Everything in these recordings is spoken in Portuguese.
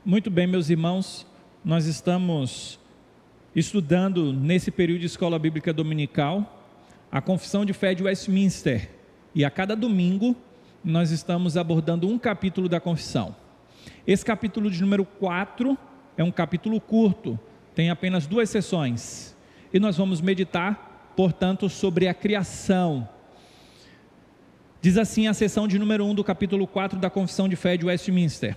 Muito bem, meus irmãos, nós estamos estudando nesse período de escola bíblica dominical a Confissão de Fé de Westminster, e a cada domingo nós estamos abordando um capítulo da Confissão. Esse capítulo de número 4 é um capítulo curto, tem apenas 2 sessões, e nós vamos meditar, portanto, sobre a criação. Diz assim a sessão de número 1 do capítulo 4 da Confissão de Fé de Westminster: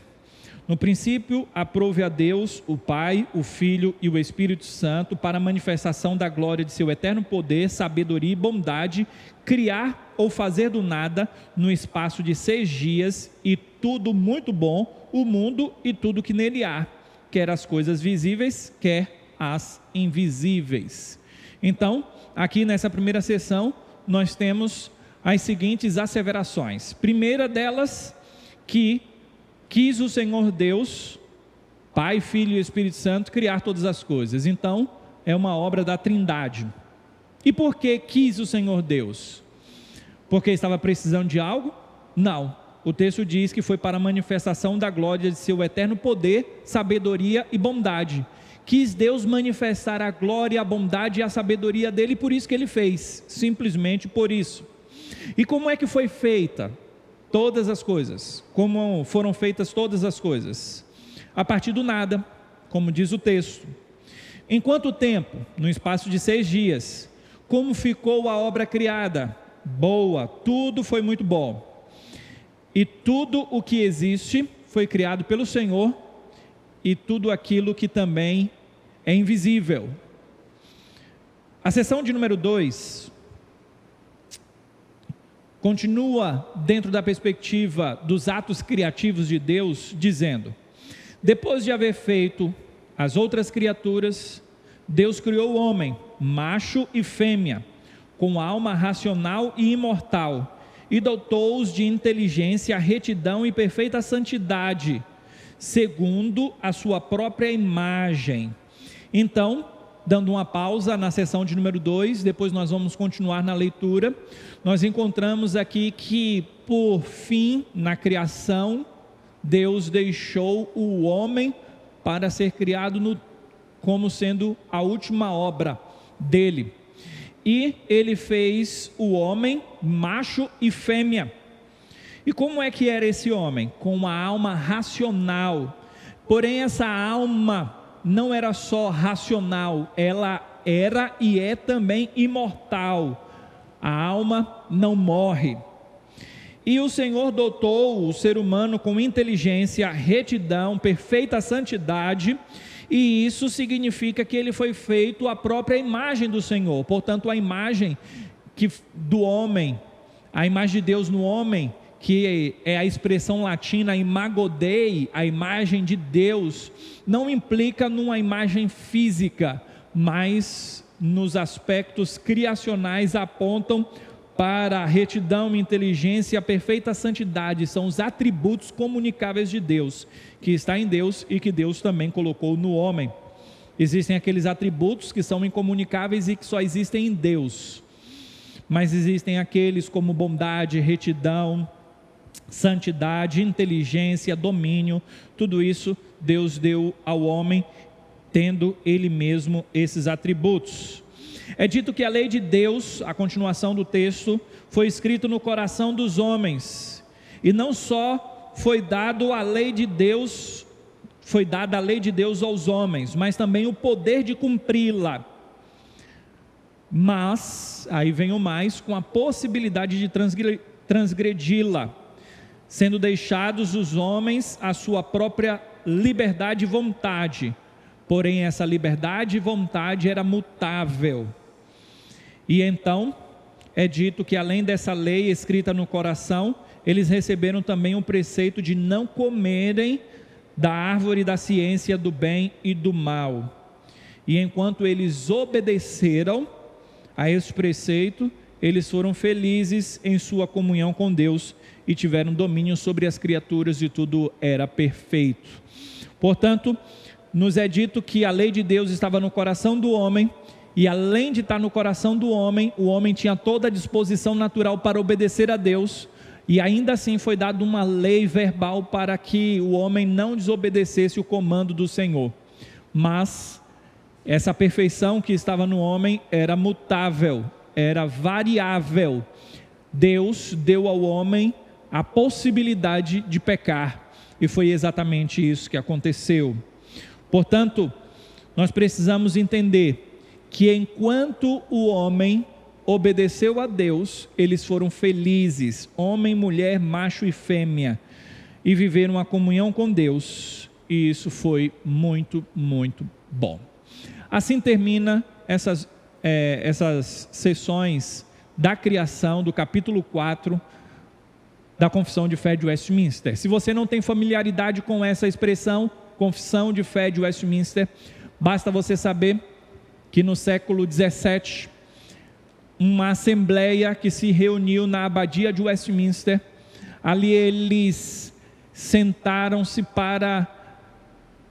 no princípio, aprove a Deus, o Pai, o Filho e o Espírito Santo, para a manifestação da glória de seu eterno poder, sabedoria e bondade, criar ou fazer do nada, no espaço de 6 dias, e tudo muito bom, o mundo e tudo que nele há, quer as coisas visíveis, quer as invisíveis. Então, aqui nessa primeira sessão, nós temos as seguintes asseverações. Primeira delas, que quis o Senhor Deus, Pai, Filho e Espírito Santo, criar todas as coisas. Então, é uma obra da Trindade. E por que quis o Senhor Deus? Porque estava precisando de algo? Não. O texto diz que foi para a manifestação da glória de seu eterno poder, sabedoria e bondade. Quis Deus manifestar a glória, a bondade e a sabedoria dele, por isso que ele fez. Simplesmente por isso. E como é que foi feita todas as coisas? Como foram feitas todas as coisas? A partir do nada, como diz o texto. Em quanto tempo? No espaço de 6 dias. Como ficou a obra criada? Boa, tudo foi muito bom. E tudo o que existe foi criado pelo Senhor, e tudo aquilo que também é invisível. A seção de número 2 continua dentro da perspectiva dos atos criativos de Deus, dizendo: depois de haver feito as outras criaturas, Deus criou o homem, macho e fêmea, com alma racional e imortal, e dotou-os de inteligência, retidão e perfeita santidade, segundo a sua própria imagem. Então, dando uma pausa na sessão de número 2, depois nós vamos continuar na leitura. Nós encontramos aqui que, por fim, na criação, Deus deixou o homem para ser criado como sendo a última obra dele. E ele fez o homem macho e fêmea. E como é que era esse homem? Com uma alma racional. Porém, essa alma não era só racional, ela era e é também imortal. A alma não morre. E o Senhor dotou o ser humano com inteligência, retidão, perfeita santidade, e isso significa que ele foi feito à própria imagem do Senhor. Portanto, a imagem do homem, a imagem de Deus no homem, que é a expressão latina imago Dei, a imagem de Deus, não implica numa imagem física, mas nos aspectos criacionais apontam para a retidão, inteligência e a perfeita santidade. São os atributos comunicáveis de Deus, que está em Deus e que Deus também colocou no homem. Existem aqueles atributos que são incomunicáveis e que só existem em Deus, mas existem aqueles como bondade, retidão, santidade, inteligência, domínio. Tudo isso Deus deu ao homem, tendo ele mesmo esses atributos. É dito que a lei de Deus, a continuação do texto, foi escrita no coração dos homens, e não só foi dada a lei de Deus aos homens, mas também o poder de cumpri-la. Mas, aí vem o mais, com a possibilidade de transgredi-la, sendo deixados os homens à sua própria liberdade e vontade. Porém, essa liberdade e vontade era mutável. E então, é dito que além dessa lei escrita no coração, eles receberam também o preceito de não comerem da árvore da ciência do bem e do mal. E enquanto eles obedeceram a esse preceito, eles foram felizes em sua comunhão com Deus e tiveram domínio sobre as criaturas, e tudo era perfeito. Portanto, nos é dito que a lei de Deus estava no coração do homem, e além de estar no coração do homem, o homem tinha toda a disposição natural para obedecer a Deus, e ainda assim foi dada uma lei verbal para que o homem não desobedecesse o comando do Senhor. Mas essa perfeição que estava no homem era mutável, era variável. Deus deu ao homem a possibilidade de pecar, e foi exatamente isso que aconteceu. Portanto, nós precisamos entender que enquanto o homem obedeceu a Deus, eles foram felizes, homem, mulher, macho e fêmea, e viveram a comunhão com Deus, e isso foi muito, muito bom. Assim termina essas sessões da criação do capítulo 4 da Confissão de Fé de Westminster. Se você não tem familiaridade com essa expressão, Confissão de Fé de Westminster, basta você saber que no século 17, uma assembleia que se reuniu na abadia de Westminster, ali eles sentaram-se para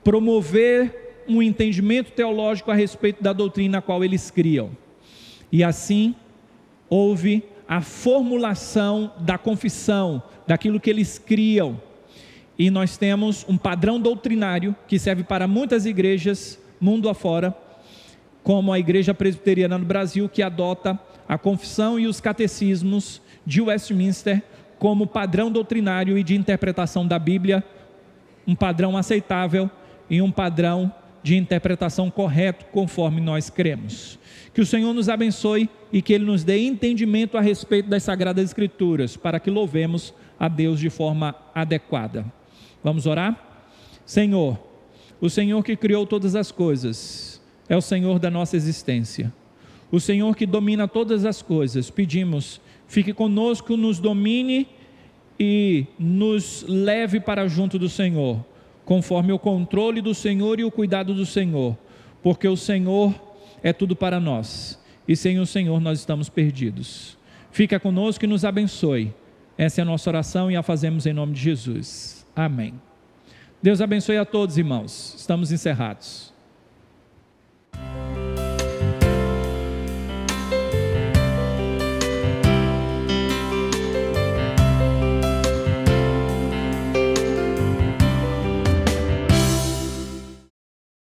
promover um entendimento teológico a respeito da doutrina a qual eles criam. E assim houve a formulação da confissão, daquilo que eles criam. E nós temos um padrão doutrinário que serve para muitas igrejas, mundo afora, como a Igreja Presbiteriana no Brasil, que adota a confissão e os catecismos de Westminster como padrão doutrinário e de interpretação da Bíblia, um padrão aceitável e um padrão de interpretação correto, conforme nós cremos. Que o Senhor nos abençoe e que Ele nos dê entendimento a respeito das Sagradas Escrituras, para que louvemos a Deus de forma adequada. Vamos orar? Senhor, o Senhor que criou todas as coisas, é o Senhor da nossa existência. O Senhor que domina todas as coisas, pedimos, fique conosco, nos domine e nos leve para junto do Senhor, conforme o controle do Senhor e o cuidado do Senhor, porque o Senhor é tudo para nós, e sem o Senhor nós estamos perdidos. Fica conosco e nos abençoe. Essa é a nossa oração e a fazemos em nome de Jesus. Amém. Deus abençoe a todos, irmãos. Estamos encerrados.